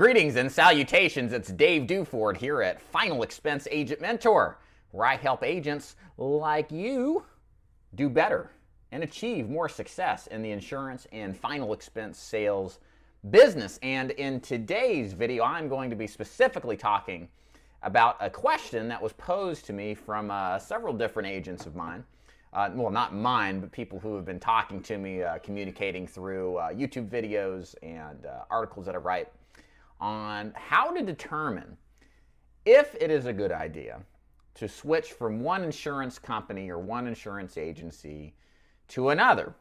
Greetings and salutations, it's Dave Duford here at Final Expense Agent Mentor, where I help agents like you do better and achieve more success in the insurance and final expense sales business. And in today's video, I'm going to be specifically talking about a question that was posed to me from several different agents of mine. Well, not mine, but people who have been talking to me, communicating through YouTube videos and articles that I write on how to determine if it is a good idea to switch from one insurance company or one insurance agency to another.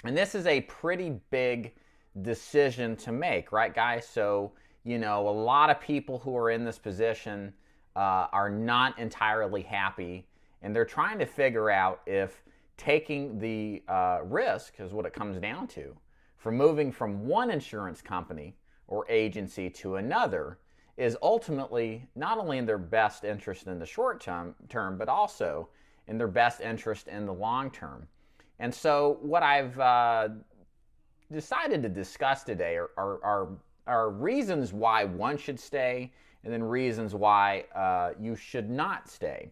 And this is a pretty big decision to make, right, guys? So, a lot of people who are in this position are not entirely happy, and they're trying to figure out if taking the risk is what it comes down to, for moving from one insurance company or agency to another is ultimately not only in their best interest in the short term, but also in their best interest in the long term. And so what I've decided to discuss today are reasons why one should stay and then reasons why you should not stay.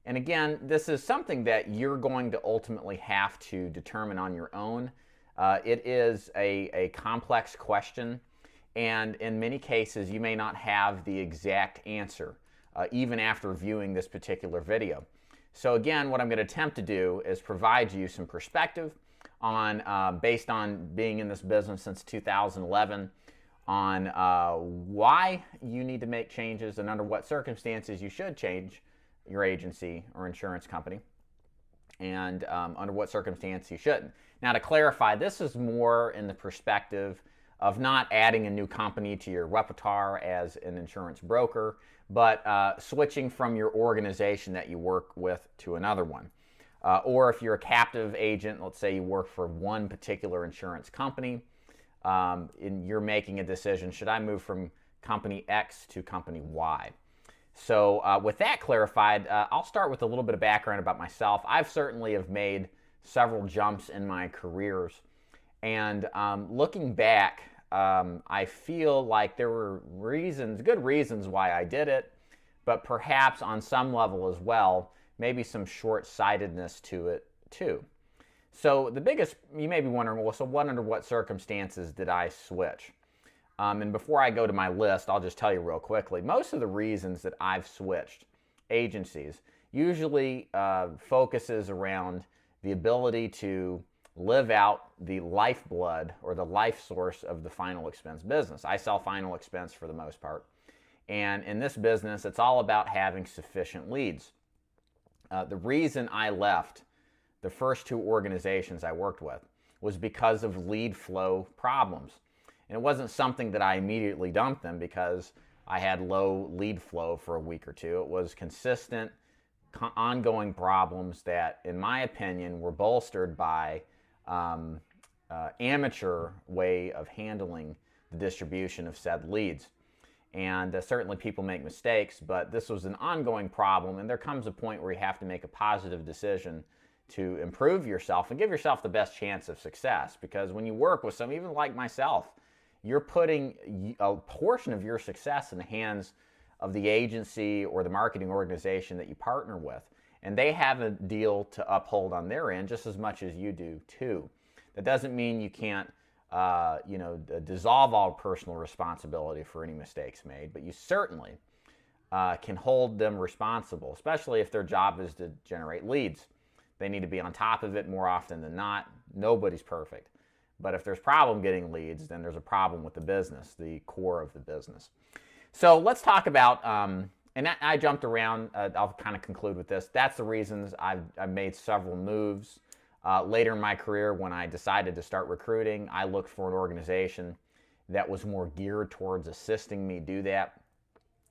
And again, this is something that you're going to ultimately have to determine on your own. It is a complex question. And in many cases, you may not have the exact answer, even after viewing this particular video. So again, what I'm going to attempt to do is provide you some perspective on, based on being in this business since 2011, on why you need to make changes and under what circumstances you should change your agency or insurance company, and under what circumstance you shouldn't. Now, to clarify, this is more in the perspective of not adding a new company to your repertoire as an insurance broker, but switching from your organization that you work with to another one. Or if you're a captive agent, let's say you work for one particular insurance company, and you're making a decision, should I move from company X to company Y? So with that clarified, I'll start with a little bit of background about myself. I've certainly have made several jumps in my careers. And looking back, I feel like there were good reasons why I did it, but perhaps on some level as well, maybe some short-sightedness to it too. So the biggest, you may be wondering, well, so under what circumstances did I switch? And before I go to my list, I'll just tell you real quickly, most of the reasons that I've switched agencies usually focuses around the ability to live out the lifeblood or the life source of the final expense business. I sell final expense for the most part. And in this business, it's all about having sufficient leads. The reason I left the first two organizations I worked with was because of lead flow problems. And it wasn't something that I immediately dumped them because I had low lead flow for a week or two. It was consistent, ongoing problems that, in my opinion, were bolstered by amateur way of handling the distribution of said leads. And certainly people make mistakes, but this was an ongoing problem, and there comes a point where you have to make a positive decision to improve yourself and give yourself the best chance of success. Because when you work with some, even like myself, you're putting a portion of your success in the hands of the agency or the marketing organization that you partner with. And they have a deal to uphold on their end just as much as you do too. That doesn't mean you can't, dissolve all personal responsibility for any mistakes made, but you certainly can hold them responsible, especially if their job is to generate leads. They need to be on top of it more often than not. Nobody's perfect. But if there's a problem getting leads, then there's a problem with the business, the core of the business. So let's talk about, and I jumped around, I'll kind of conclude with this. That's the reasons I've made several moves. Later in my career, when I decided to start recruiting, I looked for an organization that was more geared towards assisting me do that.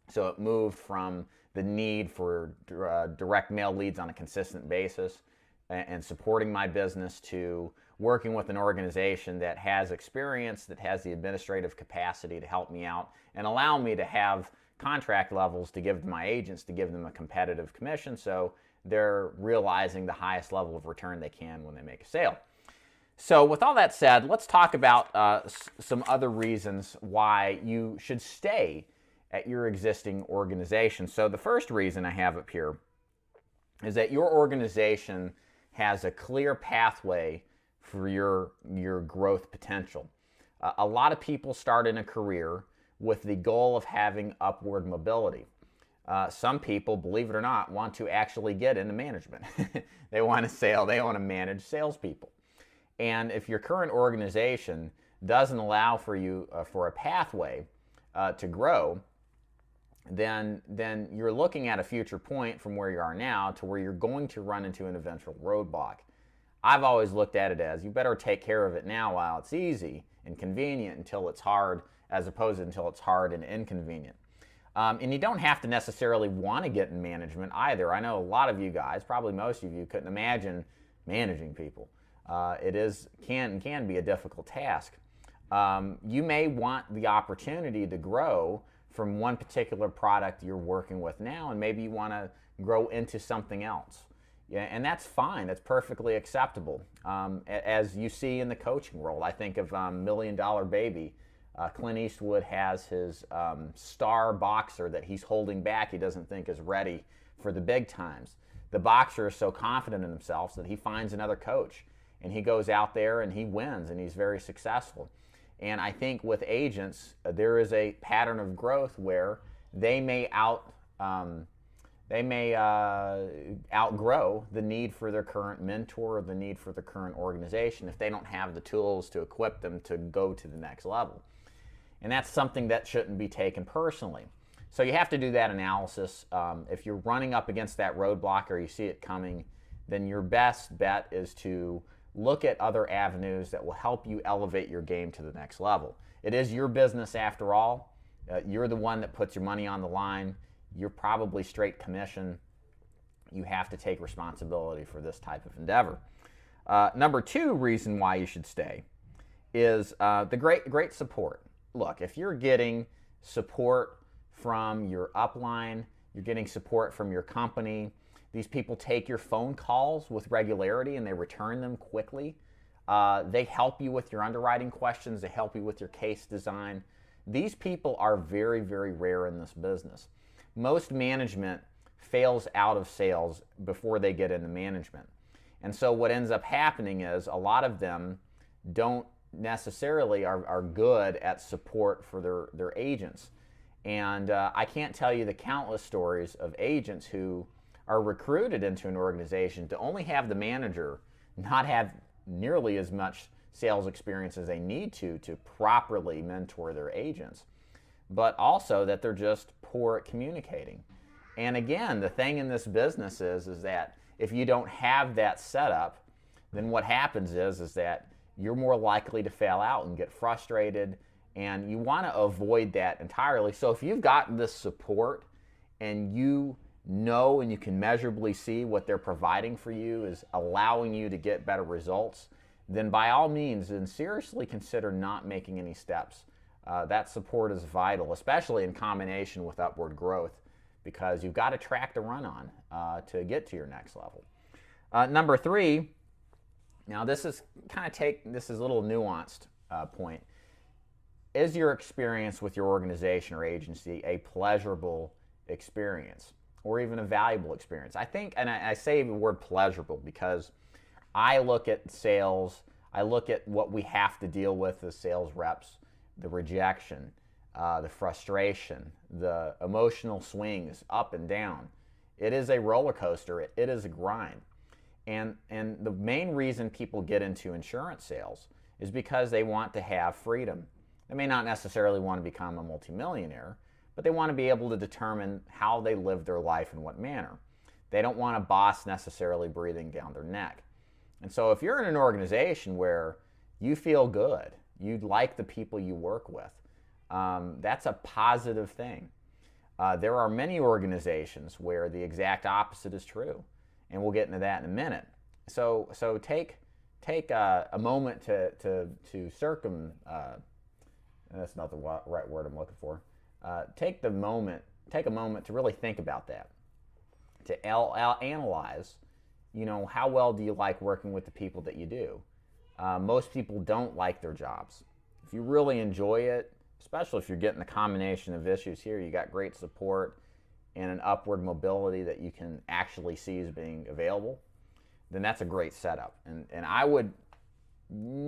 So it moved from the need for direct mail leads on a consistent basis and supporting my business to working with an organization that has experience, that has the administrative capacity to help me out and allow me to have contract levels to give to my agents, to give them a competitive commission so they're realizing the highest level of return they can when they make a sale. So with all that said, let's talk about some other reasons why you should stay at your existing organization. So the first reason I have up here is that your organization has a clear pathway for your growth potential. A lot of people start in a career with the goal of having upward mobility. Some people, believe it or not, want to actually get into management. They want to manage salespeople. And if your current organization doesn't allow for you for a pathway to grow, then you're looking at a future point from where you are now to where you're going to run into an eventual roadblock. I've always looked at it as you better take care of it now while it's easy and convenient until it's hard, as opposed to until it's hard and inconvenient. And you don't have to necessarily want to get in management either. I know a lot of you guys, probably most of you, couldn't imagine managing people. It can be a difficult task. You may want the opportunity to grow from one particular product you're working with now, and maybe you want to grow into something else. Yeah, and that's fine. That's perfectly acceptable. As you see in the coaching world, I think of $1 Million Baby. Clint Eastwood has his star boxer that he's holding back. He doesn't think is ready for the big times. The boxer is so confident in himself that he finds another coach, and he goes out there and he wins, and he's very successful. And I think with agents, there is a pattern of growth where they may outgrow the need for their current mentor or the need for the current organization if they don't have the tools to equip them to go to the next level. And that's something that shouldn't be taken personally. So you have to do that analysis. If you're running up against that roadblock or you see it coming, then your best bet is to look at other avenues that will help you elevate your game to the next level. It is your business after all. You're the one that puts your money on the line. You're probably straight commission. You have to take responsibility for this type of endeavor. Number two reason why you should stay is the great support. Look, if you're getting support from your upline, you're getting support from your company, these people take your phone calls with regularity and they return them quickly. They help you with your underwriting questions. They help you with your case design. These people are very, very rare in this business. Most management fails out of sales before they get into management. And so what ends up happening is a lot of them don't necessarily are good at support for their agents. And I can't tell you the countless stories of agents who are recruited into an organization to only have the manager not have nearly as much sales experience as they need to properly mentor their agents, but also that they're just poor at communicating. And again, the thing in this business is that if you don't have that setup, then what happens is that you're more likely to fail out and get frustrated, and you want to avoid that entirely. So if you've gotten this support and you know and you can measurably see what they're providing for you is allowing you to get better results, then by all means, then seriously consider not making any steps. That support is vital, especially in combination with upward growth, because you've got a track to run on to get to your next level. Number three, now this is a little nuanced point. Is your experience with your organization or agency a pleasurable experience or even a valuable experience? I think, and I say the word pleasurable because I look at sales, I look at what we have to deal with as sales reps, the rejection, the frustration, the emotional swings up and down. It is a roller coaster. It is a grind. And the main reason people get into insurance sales is because they want to have freedom. They may not necessarily want to become a multimillionaire, but they want to be able to determine how they live their life in what manner. They don't want a boss necessarily breathing down their neck. And so if you're in an organization where you feel good, you like the people you work with, that's a positive thing. There are many organizations where the exact opposite is true, and we'll get into that in a minute. So take a moment to that's not the right word I'm looking for. Take a moment to really think about that, to analyze, how well do you like working with the people that you do? Most people don't like their jobs. If you really enjoy it, especially if you're getting the combination of issues here, you got great support and an upward mobility that you can actually see as being available, then that's a great setup. And I would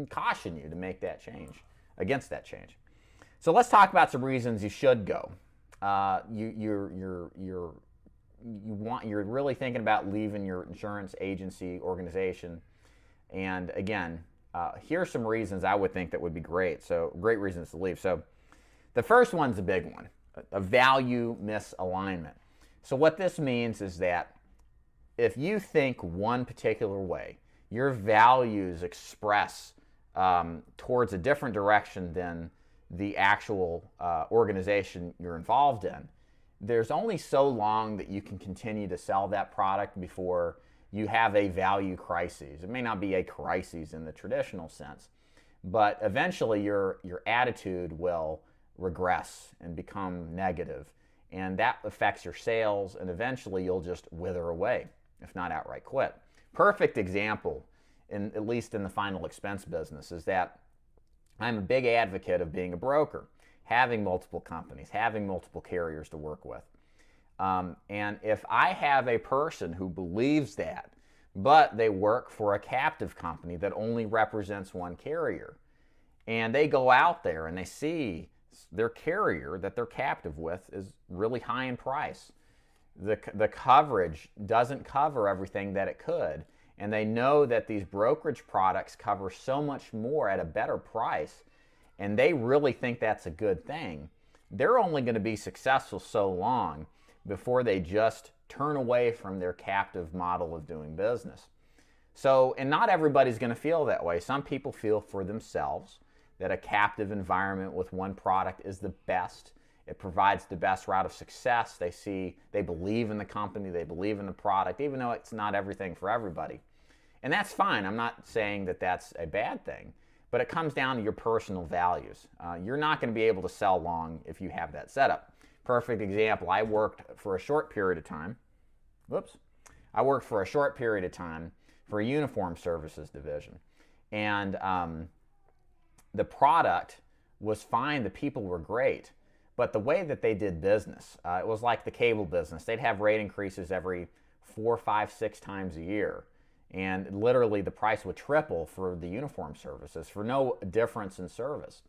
caution you to make that change, against that change. So let's talk about some reasons you should go. You're really thinking about leaving your insurance agency organization, and again, here's some reasons I would think that would be great. So great reasons to leave. So the first one's a big one, a value misalignment. So what this means is that if you think one particular way, your values express towards a different direction than the actual organization you're involved in, there's only so long that you can continue to sell that product before you have a value crisis. It may not be a crisis in the traditional sense, but eventually your attitude will regress and become negative, and that affects your sales, and eventually you'll just wither away, if not outright quit. Perfect example, at least in the final expense business, is that I'm a big advocate of being a broker, having multiple companies, having multiple carriers to work with. And if I have a person who believes that, but they work for a captive company that only represents one carrier, and they go out there and they see their carrier that they're captive with is really high in price, the coverage doesn't cover everything that it could, and they know that these brokerage products cover so much more at a better price, and they really think that's a good thing, they're only going to be successful so long before they just turn away from their captive model of doing business. So, and not everybody's going to feel that way. Some people feel for themselves that a captive environment with one product is the best. It provides the best route of success. They believe in the company, they believe in the product, even though it's not everything for everybody. And that's fine. I'm not saying that that's a bad thing, but it comes down to your personal values. You're not going to be able to sell long if you have that setup. Perfect example, I worked for a short period of time for a uniform services division. And the product was fine, the people were great, but the way that they did business, it was like the cable business. They'd have rate increases every 4, 5, 6 times a year. And literally the price would triple for the uniform services for no difference in service.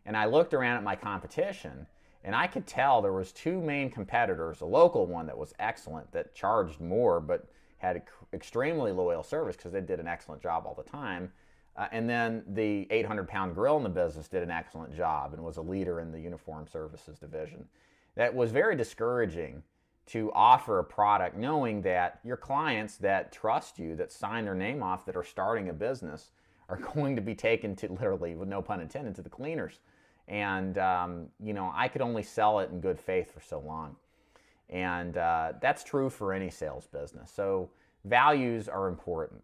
And I looked around at my competition, and I could tell there was 2 main competitors, a local one that was excellent, that charged more but had extremely loyal service because they did an excellent job all the time. And then the 800-pound gorilla in the business did an excellent job and was a leader in the uniform services division. That was very discouraging to offer a product knowing that your clients that trust you, that sign their name off, that are starting a business, are going to be taken to, literally, with no pun intended, to the cleaners. And, I could only sell it in good faith for so long. And that's true for any sales business. So values are important.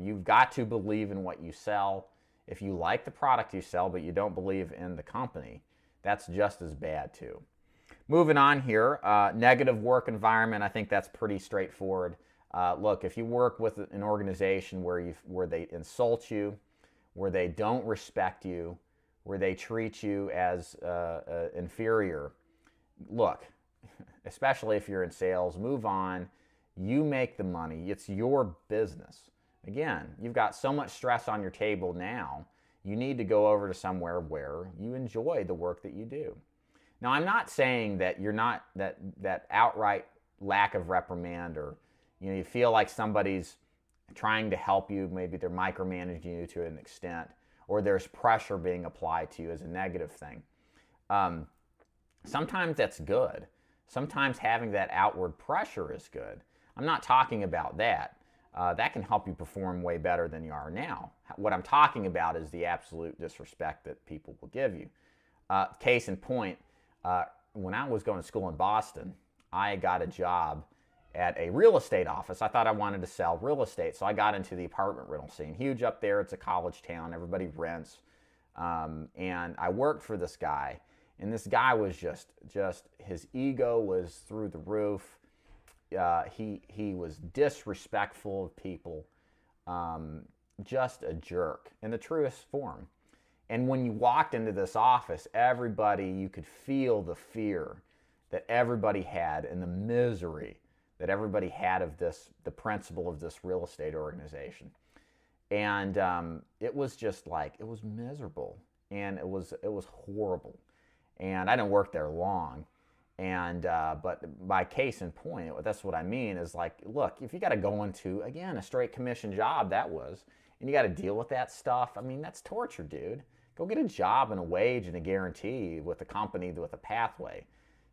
You've got to believe in what you sell. If you like the product you sell, but you don't believe in the company, that's just as bad too. Moving on here, negative work environment. I think that's pretty straightforward. Look, if you work with an organization where they insult you, where they don't respect you, where they treat you as inferior, look, especially if you're in sales, move on. You make the money. It's your business. Again, you've got so much stress on your table now, you need to go over to somewhere where you enjoy the work that you do. Now, I'm not saying that you're not, that outright lack of reprimand, or you feel like somebody's trying to help you, maybe they're micromanaging you to an extent, or there's pressure being applied to you as a negative thing. Sometimes that's good. Sometimes having that outward pressure is good. I'm not talking about that. That can help you perform way better than you are now. What I'm talking about is the absolute disrespect that people will give you. Case in point, when I was going to school in Boston, I got a job at a real estate office. I thought I wanted to sell real estate, so I got into the apartment rental scene. Huge up there. It's a college town. Everybody rents. And I worked for this guy, and this guy was just his ego was through the roof. He was disrespectful of people. just a jerk in the truest form. And when you walked into this office, everybody, you could feel the fear that everybody had and the misery that everybody had of this, the principle of this real estate organization. And it was just like, it was miserable, and it was horrible. And I didn't work there long. And but by case in point, that's what I mean is like, look, if you got to go into, again, a straight commission job, that was, and you got to deal with that stuff, I mean, that's torture, dude. Go get a job and a wage and a guarantee with a company with a pathway.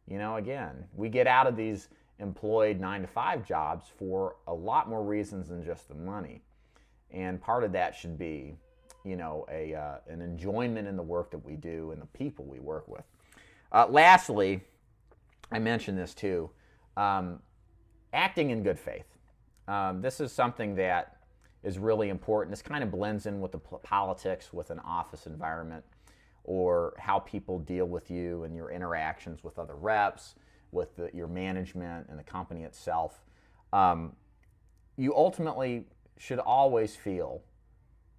You know, again, we get out of these employed 9-to-5 jobs for a lot more reasons than just the money. And part of that should be, you know, an enjoyment in the work that we do and the people we work with. Lastly, I mentioned this too, acting in good faith. This is something that is really important. This kind of blends in with the politics with an office environment, or how people deal with you and your interactions with other reps, with your management and the company itself. You ultimately should always feel,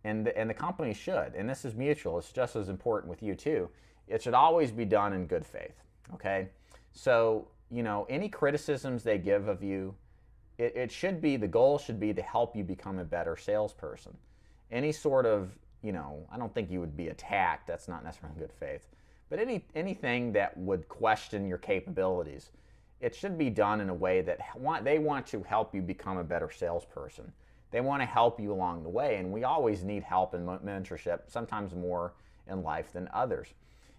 and the company should, and this is mutual, it's just as important with you too, it should always be done in good faith, okay? So, you know, any criticisms they give of you, it should be, the goal should be to help you become a better salesperson. Any sort of, you know, I don't think you would be attacked, that's not necessarily good faith, but anything that would question your capabilities, it should be done in a way that they want to help you become a better salesperson. They want to help you along the way, and we always need help in mentorship, sometimes more in life than others.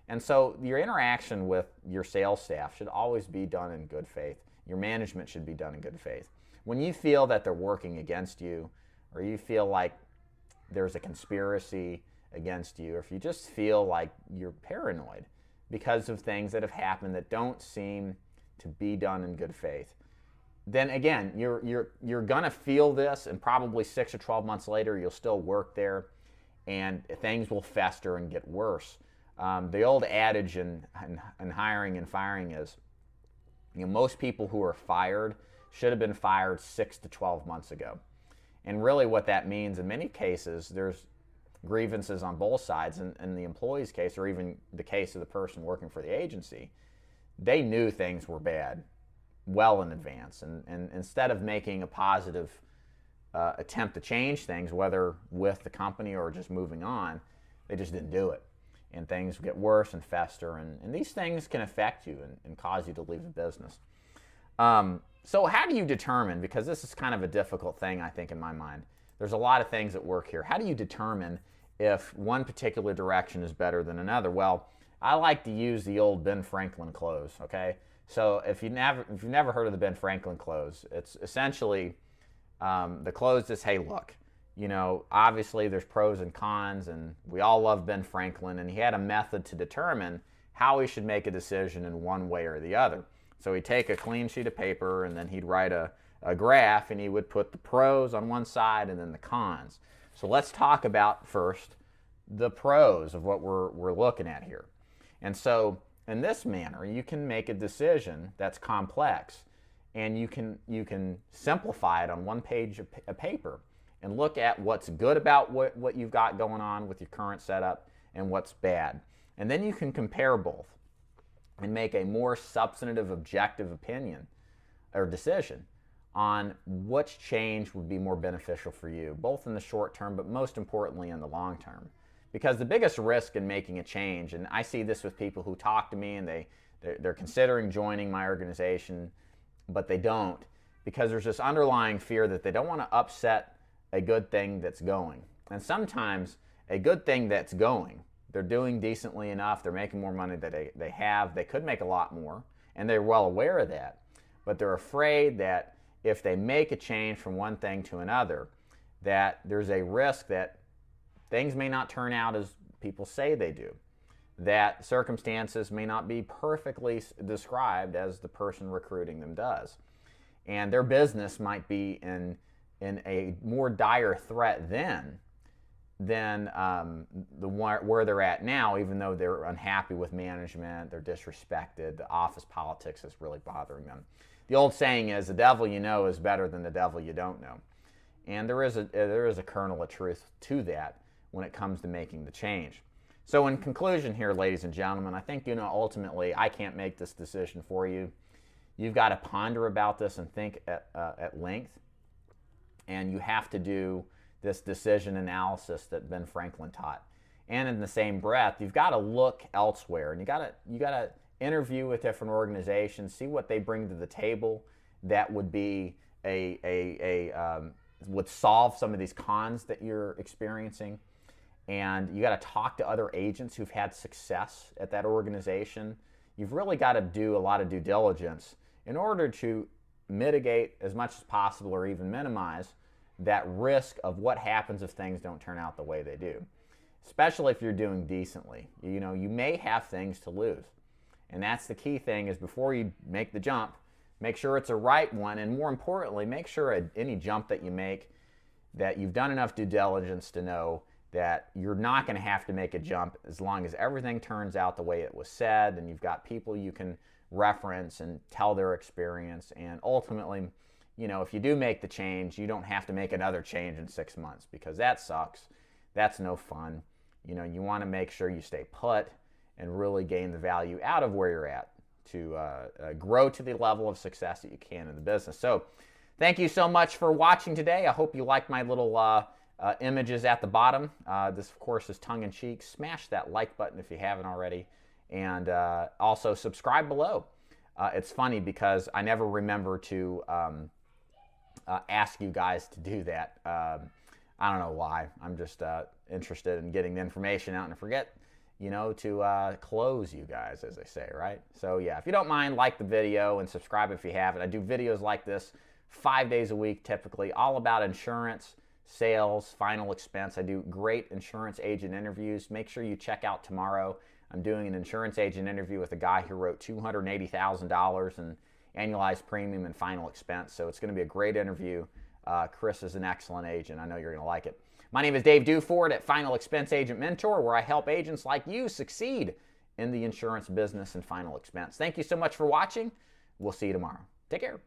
And so your interaction with your sales staff should always be done in good faith. Your management should be done in good faith. When you feel that they're working against you, or you feel like there's a conspiracy against you, or if you just feel like you're paranoid because of things that have happened that don't seem to be done in good faith, then again, you're gonna feel this, and probably 6 or 12 months later, you'll still work there, and things will fester and get worse. The old adage in hiring and firing is, you know, most people who are fired should have been fired 6 to 12 months ago. And really what that means, in many cases, there's grievances on both sides. In the employee's case, or even the case of the person working for the agency, they knew things were bad well in advance. And instead of making a positive attempt to change things, whether with the company or just moving on, they just didn't do it. And things get worse and fester. And these things can affect you and cause you to leave the business. So how do you determine, because this is kind of a difficult thing, I think, in my mind. There's a lot of things at work here. How do you determine if one particular direction is better than another? Well, I like to use the old Ben Franklin close, okay? So if you've never heard of the Ben Franklin close, it's essentially, the close is, hey, look, you know, obviously there's pros and cons, and we all love Ben Franklin, and he had a method to determine how we should make a decision in one way or the other. So he'd take a clean sheet of paper, and then he'd write a graph, and he would put the pros on one side and then the cons. So let's talk about first the pros of what we're looking at here. And so in this manner, you can make a decision that's complex, and you can simplify it on one page of paper and look at what's good about what you've got going on with your current setup and what's bad. And then you can compare both and make a more substantive, objective opinion or decision on which change would be more beneficial for you, both in the short term, but most importantly in the long term. Because the biggest risk in making a change, and I see this with people who talk to me and they're considering joining my organization, but they don't, because there's this underlying fear that they don't want to upset a good thing that's going. And sometimes a good thing that's going, they're doing decently enough, they're making more money than they could make a lot more, and they're well aware of that, but they're afraid that if they make a change from one thing to another, that there's a risk that things may not turn out as people say they do, that circumstances may not be perfectly described as the person recruiting them does, and their business might be in a more dire threat than where they're at now, even though they're unhappy with management, they're disrespected, the office politics is really bothering them. The old saying is, the devil you know is better than the devil you don't know. And there is a kernel of truth to that when it comes to making the change. So in conclusion here, ladies and gentlemen, I think, ultimately I can't make this decision for you. You've got to ponder about this and think at length. And you have to do this decision analysis that Ben Franklin taught. And in the same breath, you've got to look elsewhere, and you got to interview with different organizations, see what they bring to the table that would be would solve some of these cons that you're experiencing. And you got to talk to other agents who've had success at that organization. You've really got to do a lot of due diligence in order to mitigate as much as possible, or even minimize that risk of what happens if things don't turn out the way they do. Especially if you're doing decently. You may have things to lose. And that's the key thing, is before you make the jump, make sure it's a right one, and more importantly, make sure any jump that you make, that you've done enough due diligence to know that you're not going to have to make a jump as long as everything turns out the way it was said, and you've got people you can reference and tell their experience. And ultimately, if you do make the change, you don't have to make another change in 6 months, because that sucks. That's no fun. You want to make sure you stay put and really gain the value out of where you're at to grow to the level of success that you can in the business. So thank you so much for watching today. I hope you liked my little images at the bottom. This, of course, is tongue-in-cheek. Smash that like button if you haven't already. And also subscribe below. It's funny because I never remember to ask you guys to do that. I don't know why. I'm just interested in getting the information out, and I forget, to close you guys, as they say, right? So yeah, if you don't mind, like the video and subscribe if you haven't. I do videos like this 5 days a week, typically, all about insurance, sales, final expense. I do great insurance agent interviews. Make sure you check out tomorrow. I'm doing an insurance agent interview with a guy who wrote $280,000 in annualized premium and final expense. So it's going to be a great interview. Chris is an excellent agent. I know you're going to like it. My name is Dave Duford at Final Expense Agent Mentor, where I help agents like you succeed in the insurance business and final expense. Thank you so much for watching. We'll see you tomorrow. Take care.